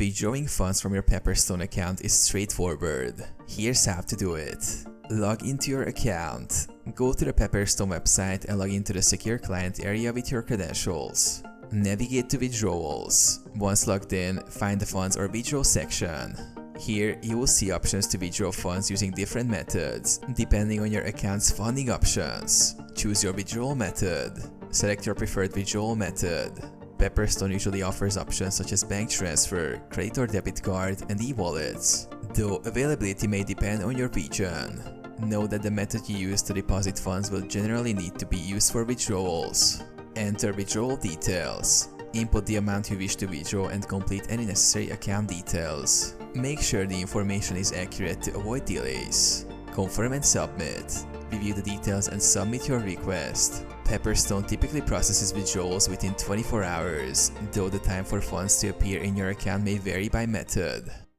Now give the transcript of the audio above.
Withdrawing funds from your Pepperstone account is straightforward. Here's how to do it. Log into your account. Go to the Pepperstone website and log into the secure client area with your credentials. Navigate to withdrawals. Once logged in, find the funds or withdraw section. Here, you will see options to withdraw funds using different methods, depending on your account's funding options. Choose your withdrawal method. Select your preferred withdrawal method. Pepperstone usually offers options such as bank transfer, credit or debit card, and e-wallets, though availability may depend on your region. Know that the method you use to deposit funds will generally need to be used for withdrawals. Enter withdrawal details. Input the amount you wish to withdraw and complete any necessary account details. Make sure the information is accurate to avoid delays. Confirm and submit. Review the details and submit your request. Pepperstone typically processes withdrawals within 24 hours, though the time for funds to appear in your account may vary by method.